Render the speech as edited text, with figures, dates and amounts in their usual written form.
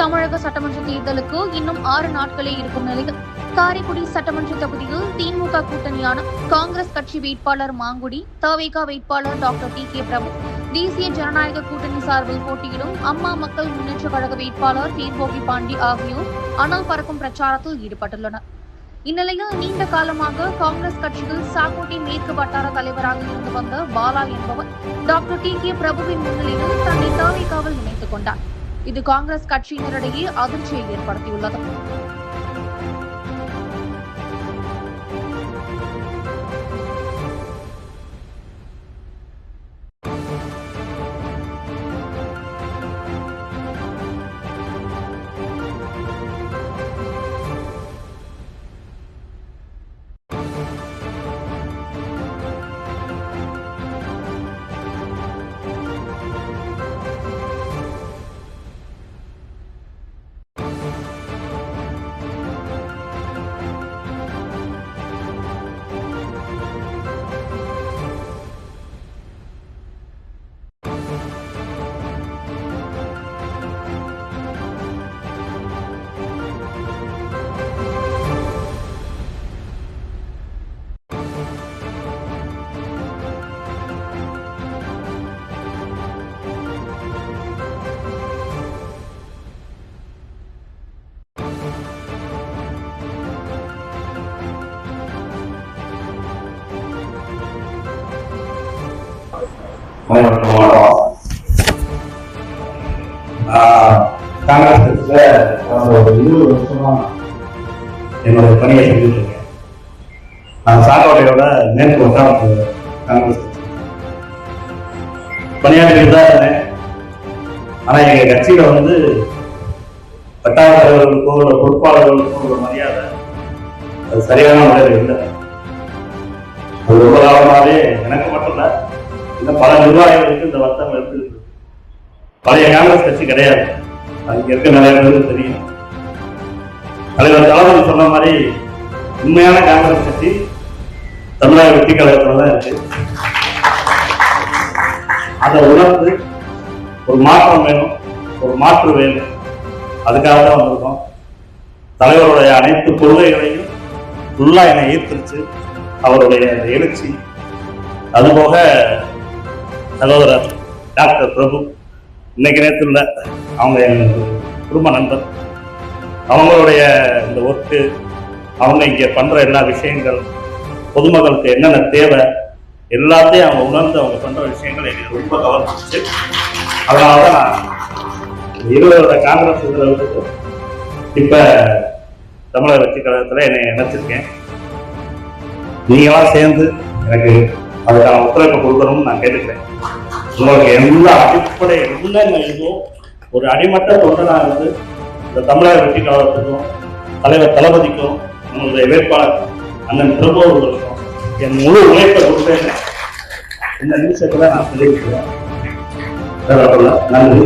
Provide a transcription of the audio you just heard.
தமிழக சட்டமன்ற தேர்தலுக்கு இன்னும் 6 நாட்களே இருக்கும் நிலையில் காரைக்குடி சட்டமன்ற தொகுதியில் திமுக கூட்டணியான காங்கிரஸ் கட்சி வேட்பாளர் மாங்குடி, தவிக வேட்பாளர் டாக்டர் டி.கே. பிரபு, தேசிய ஜனநாயக கூட்டணி சார்பில் போட்டியிடும் அம்மா மக்கள் முன்னேற்ற கழக வேட்பாளர் தேர்போகி பாண்டி ஆகியோர் அனல் பறக்கும் பிரச்சாரத்தில் ஈடுபட்டுள்ளனர். இந்நிலையில் நீண்ட காலமாக காங்கிரஸ் கட்சியில் சாக்கோட்டை மேற்கு வட்டார தலைவராக இருந்து வந்த பாலா என்பவர் டாக்டர் டி.கே. பிரபுவின் முன்னிலையில் தன்னை தவிகவில் இணைத்துக் கொண்டார். இது காங்கிரஸ் கட்சியினரிடையே அதிர்ச்சியை ஏற்படுத்தியுள்ளது. காங்கிரஸ் ஒரு 20 வருஷமா என்னுடைய பணியை செஞ்சுட்டு இருக்கேன். நான் சாக்கோட்டையோட மேற்கு வட்டாரத்து காங்கிரஸ் பணியாற்றிட்டு தான் இருந்தேன். ஆனா எங்க கட்சியில வட்டார தலைவர்களுக்கோ இல்லை பொறுப்பாளர்களுக்கோ ஒரு மரியாதை அது சரியான முறையில் இல்லை. அது ரொம்ப காலமாவே எனக்கு மட்டும் இல்லை, இன்னும் பல நிர்வாகிகளுக்கு இந்த வருத்தங்கள் இருக்கு. பழைய காங்கிரஸ் கட்சி கிடையாது, அங்க இருக்க நிறைய பேருக்கு தெரியும். தலைவர் தளபதி சொன்ன மாதிரி உண்மையான காங்கிரஸ் கட்சி தமிழக வெற்றி கழகத்துல தான் இருக்கு. அதை உணர்ந்து ஒரு மாற்றம் வேணும், ஒரு மாற்று வேணும், அதுக்காக தான் வந்திருக்கோம். தலைவருடைய அனைத்து கொள்கைகளையும் ஃபுல்லா என்னை ஈர்த்துருச்சு. அவருடைய எழுச்சி, அதுபோக சகோதரர் டாக்டர் பிரபு இன்னைக்கு நேரத்தில் இல்லை, அவங்க எனக்கு குடும்ப நண்பர். அவங்களுடைய இந்த ஒர்க்கு, அவங்க இங்கே பண்ற எல்லா விஷயங்கள், பொதுமக்களுக்கு என்னென்ன தேவை எல்லாத்தையும் அவங்க உணர்ந்து அவங்க பண்ற விஷயங்கள் எனக்கு ரொம்ப கவர்ந்துச்சு. அதனாலதான் நான் 20 வருட காங்கிரஸ் இதில் இப்ப தமிழக வெற்றி கழகத்துல என்னை நினைச்சிருக்கேன். நீங்களாம் சேர்ந்து எனக்கு அதுக்கான ஒத்துழைப்பு கொடுக்கணும்னு நான் கேட்டுக்கிறேன். உங்களுக்கு எல்லா அடிப்படை என்னென்ன இதோ ஒரு அடிமட்ட தொண்டனா இருந்து இந்த தமிழக வெற்றி கழகத்துக்கும் தலைவர் தளபதிக்கும் நம்மளுடைய வேட்பாளர் அண்ணன் பிரபு அவர்களுக்கும் என் முழு உழைப்பை கொடுத்தேன். இந்த நிமிஷத்துல நான் தெரிவிக்கிறேன். நன்றி.